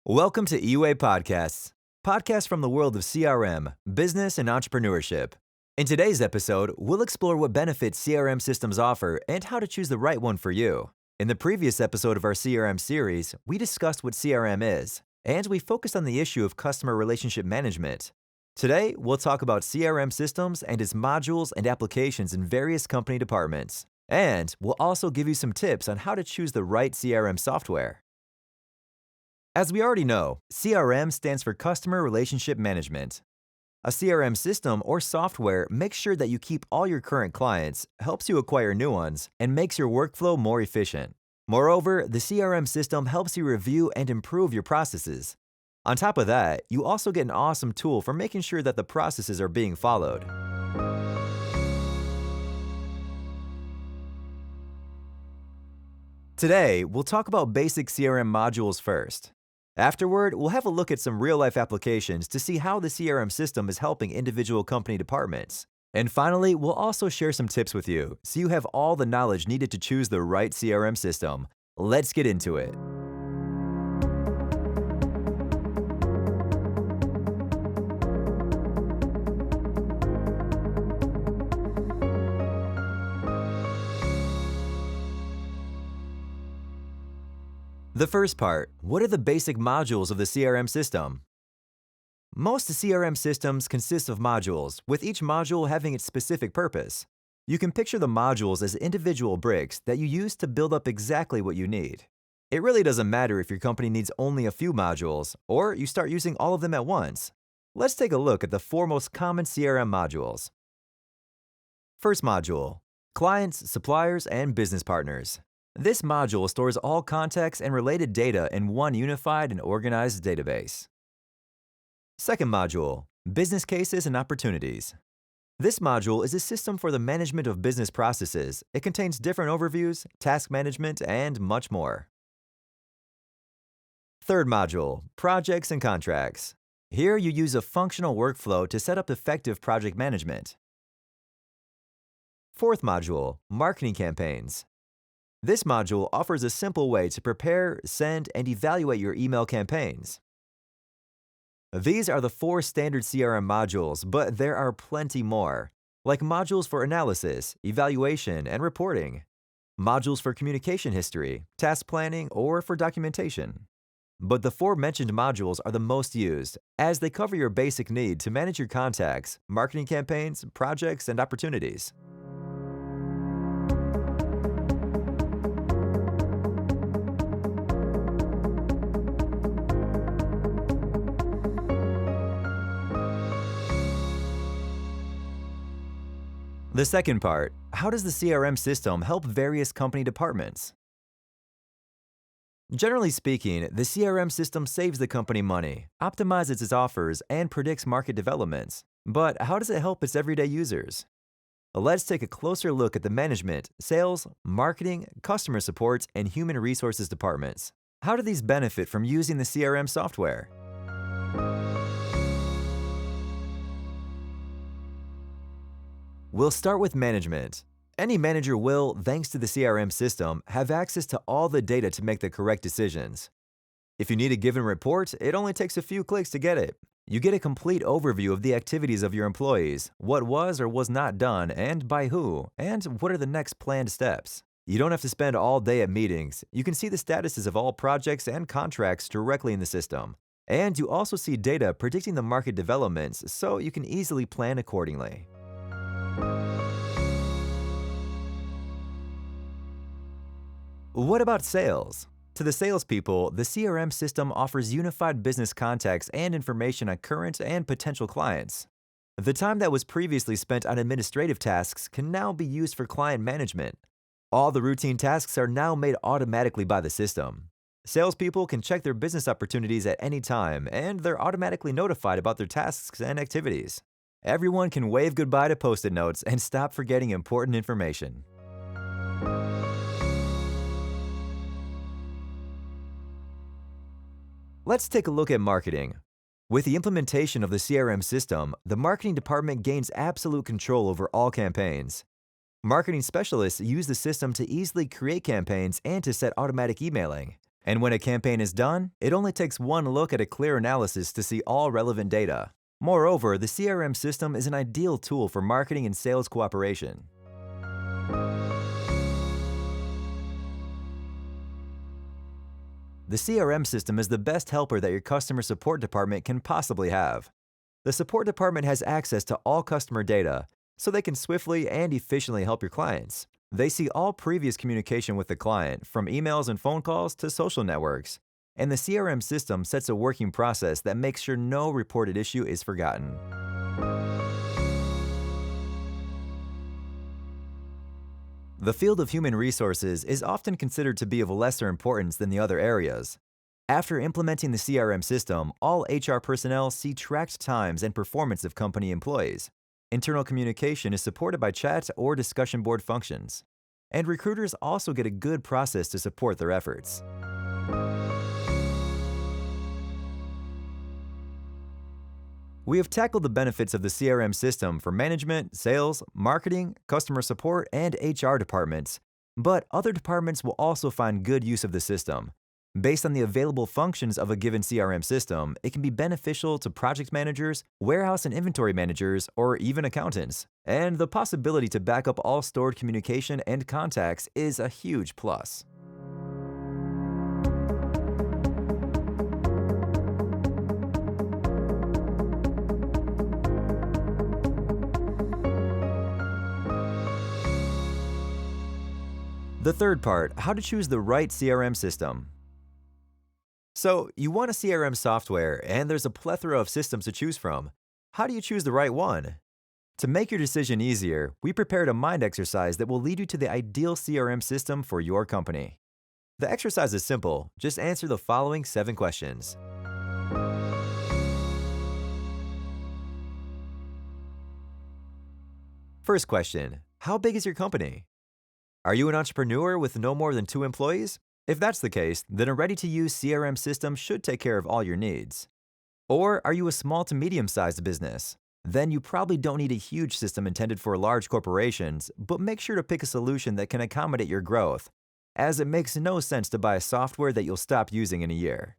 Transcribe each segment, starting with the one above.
Welcome to eWay Podcasts from the world of CRM, business, and entrepreneurship. In today's episode, we'll explore what benefits CRM systems offer and how to choose the right one for you. In the previous episode of our CRM series, we discussed what CRM is, and we focused on the issue of customer relationship management. Today, we'll talk about CRM systems and its modules and applications in various company departments. And we'll also give you some tips on how to choose the right CRM software. As we already know, CRM stands for Customer Relationship Management. A CRM system or software makes sure that you keep all your current clients, helps you acquire new ones, and makes your workflow more efficient. Moreover, the CRM system helps you review and improve your processes. On top of that, you also get an awesome tool for making sure that the processes are being followed. Today, we'll talk about basic CRM modules first. Afterward, we'll have a look at some real-life applications to see how the CRM system is helping individual company departments. And finally, we'll also share some tips with you so you have all the knowledge needed to choose the right CRM system. Let's get into it. The first part, what are the basic modules of the CRM system? Most CRM systems consist of modules, with each module having its specific purpose. You can picture the modules as individual bricks that you use to build up exactly what you need. It really doesn't matter if your company needs only a few modules, or you start using all of them at once. Let's take a look at the four most common CRM modules. First module, clients, suppliers, and business partners. This module stores all contacts and related data in one unified and organized database. Second module, business cases and opportunities. This module is a system for the management of business processes. It contains different overviews, task management, and much more. Third module, projects and contracts. Here you use a functional workflow to set up effective project management. Fourth module, marketing campaigns. This module offers a simple way to prepare, send, and evaluate your email campaigns. These are the four standard CRM modules, but there are plenty more, like modules for analysis, evaluation, and reporting, modules for communication history, task planning, or for documentation. But the four mentioned modules are the most used, as they cover your basic need to manage your contacts, marketing campaigns, projects, and opportunities. The second part, how does the CRM system help various company departments? Generally speaking, the CRM system saves the company money, optimizes its offers, and predicts market developments. But how does it help its everyday users? Let's take a closer look at the management, sales, marketing, customer support, and human resources departments. How do these benefit from using the CRM software? We'll start with management. Any manager will, thanks to the CRM system, have access to all the data to make the correct decisions. If you need a given report, it only takes a few clicks to get it. You get a complete overview of the activities of your employees, what was or was not done, and by who, and what are the next planned steps. You don't have to spend all day at meetings. You can see the statuses of all projects and contracts directly in the system. And you also see data predicting the market developments, so you can easily plan accordingly. What about sales? To the salespeople, the CRM system offers unified business contacts and information on current and potential clients. The time that was previously spent on administrative tasks can now be used for client management. All the routine tasks are now made automatically by the system. Salespeople can check their business opportunities at any time, and they're automatically notified about their tasks and activities. Everyone can wave goodbye to Post-it notes and stop forgetting important information. Let's take a look at marketing. With the implementation of the CRM system, the marketing department gains absolute control over all campaigns. Marketing specialists use the system to easily create campaigns and to set automatic emailing. And when a campaign is done, it only takes one look at a clear analysis to see all relevant data. Moreover, the CRM system is an ideal tool for marketing and sales cooperation. The CRM system is the best helper that your customer support department can possibly have. The support department has access to all customer data, so they can swiftly and efficiently help your clients. They see all previous communication with the client, from emails and phone calls to social networks. And the CRM system sets a working process that makes sure no reported issue is forgotten. The field of human resources is often considered to be of lesser importance than the other areas. After implementing the CRM system, all HR personnel see tracked times and performance of company employees. Internal communication is supported by chat or discussion board functions. And recruiters also get a good process to support their efforts. We have tackled the benefits of the CRM system for management, sales, marketing, customer support, and HR departments. But other departments will also find good use of the system. Based on the available functions of a given CRM system, it can be beneficial to project managers, warehouse and inventory managers, or even accountants. And the possibility to back up all stored communication and contacts is a huge plus. The third part, how to choose the right CRM system. So, you want a CRM software, and there's a plethora of systems to choose from. How do you choose the right one? To make your decision easier, we prepared a mind exercise that will lead you to the ideal CRM system for your company. The exercise is simple. Just answer the following 7 questions. First question, how big is your company? Are you an entrepreneur with no more than 2 employees? If that's the case, then a ready-to-use CRM system should take care of all your needs. Or are you a small to medium-sized business? Then you probably don't need a huge system intended for large corporations, but make sure to pick a solution that can accommodate your growth, as it makes no sense to buy a software that you'll stop using in a year.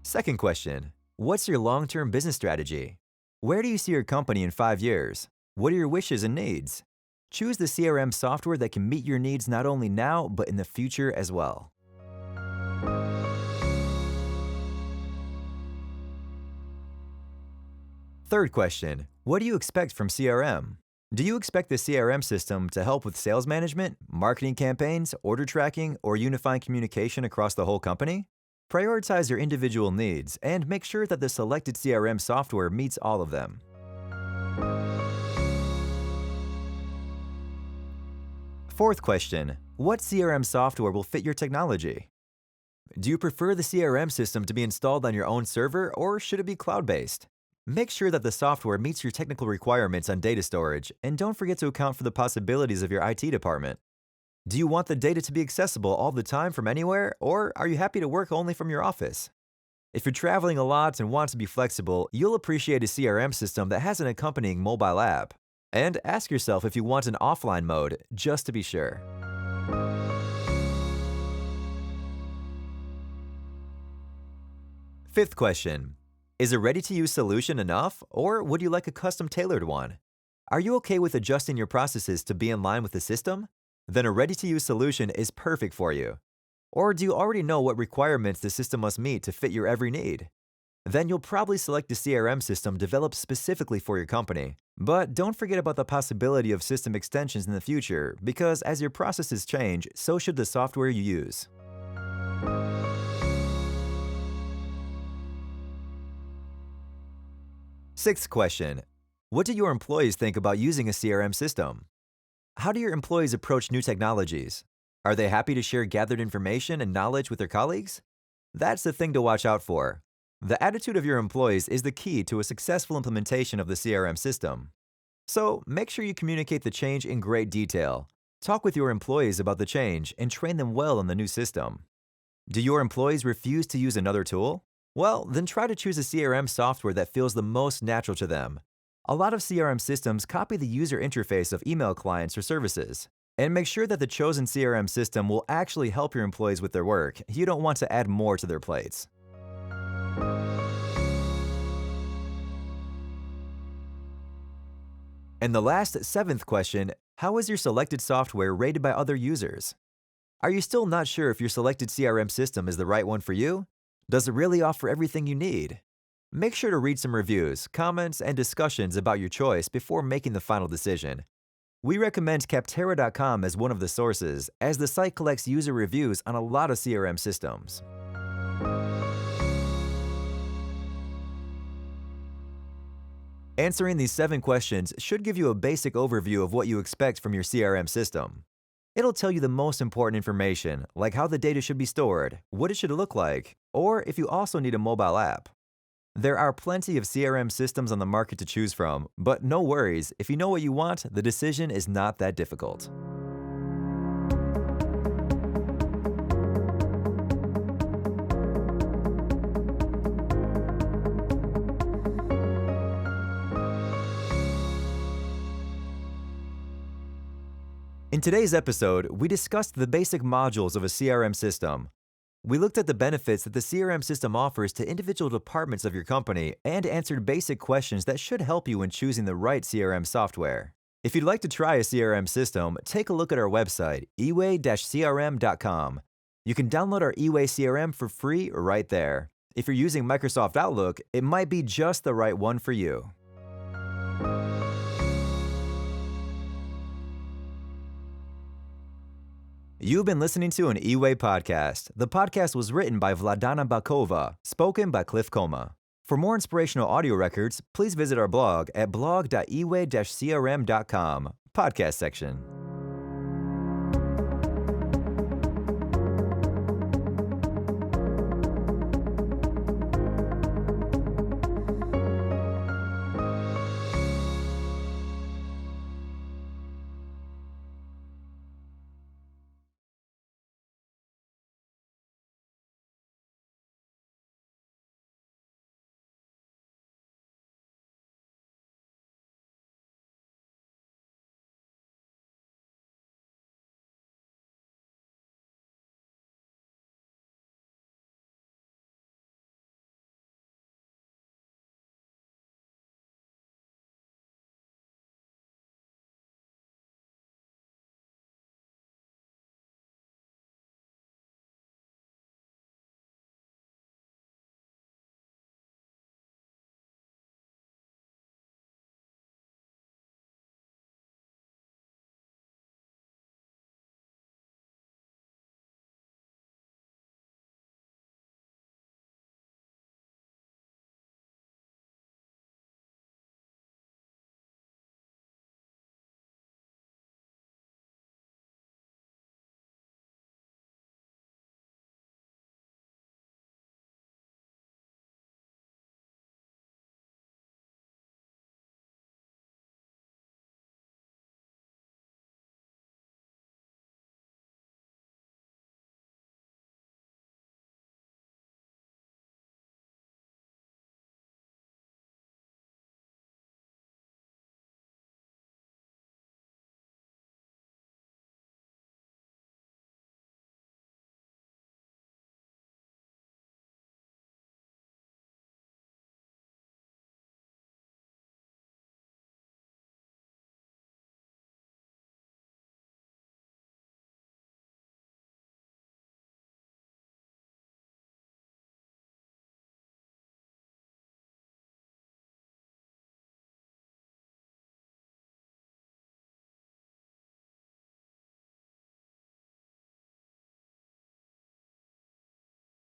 Second question, what's your long-term business strategy? Where do you see your company in 5 years? What are your wishes and needs? Choose the CRM software that can meet your needs not only now, but in the future as well. Third question, what do you expect from CRM? Do you expect the CRM system to help with sales management, marketing campaigns, order tracking, or unifying communication across the whole company? Prioritize your individual needs and make sure that the selected CRM software meets all of them. Fourth question, what CRM software will fit your technology? Do you prefer the CRM system to be installed on your own server, or should it be cloud-based? Make sure that the software meets your technical requirements on data storage, and don't forget to account for the possibilities of your IT department. Do you want the data to be accessible all the time from anywhere, or are you happy to work only from your office? If you're traveling a lot and want to be flexible, you'll appreciate a CRM system that has an accompanying mobile app. And ask yourself if you want an offline mode, just to be sure. Fifth question, is a ready-to-use solution enough, or would you like a custom-tailored one? Are you okay with adjusting your processes to be in line with the system? Then a ready-to-use solution is perfect for you. Or do you already know what requirements the system must meet to fit your every need? Then you'll probably select a CRM system developed specifically for your company. But don't forget about the possibility of system extensions in the future, because as your processes change, so should the software you use. Sixth question, what do your employees think about using a CRM system? How do your employees approach new technologies? Are they happy to share gathered information and knowledge with their colleagues? That's the thing to watch out for. The attitude of your employees is the key to a successful implementation of the CRM system. So make sure you communicate the change in great detail. Talk with your employees about the change and train them well on the new system. Do your employees refuse to use another tool? Well, then try to choose a CRM software that feels the most natural to them. A lot of CRM systems copy the user interface of email clients or services. And make sure that the chosen CRM system will actually help your employees with their work. You don't want to add more to their plates. And the last, seventh question, how is your selected software rated by other users? Are you still not sure if your selected CRM system is the right one for you? Does it really offer everything you need? Make sure to read some reviews, comments, and discussions about your choice before making the final decision. We recommend Capterra.com as one of the sources, as the site collects user reviews on a lot of CRM systems. Answering these 7 questions should give you a basic overview of what you expect from your CRM system. It'll tell you the most important information, like how the data should be stored, what it should look like, or if you also need a mobile app. There are plenty of CRM systems on the market to choose from, but no worries, if you know what you want, the decision is not that difficult. In today's episode, we discussed the basic modules of a CRM system. We looked at the benefits that the CRM system offers to individual departments of your company and answered basic questions that should help you in choosing the right CRM software. If you'd like to try a CRM system, take a look at our website, eWay-CRM.com. You can download our eWay-CRM for free right there. If you're using Microsoft Outlook, it might be just the right one for you. You've been listening to an eWay podcast. The podcast was written by Vladana Bakova, spoken by Cliff Coma. For more inspirational audio records, please visit our blog at blog.eway-crm.com, podcast section.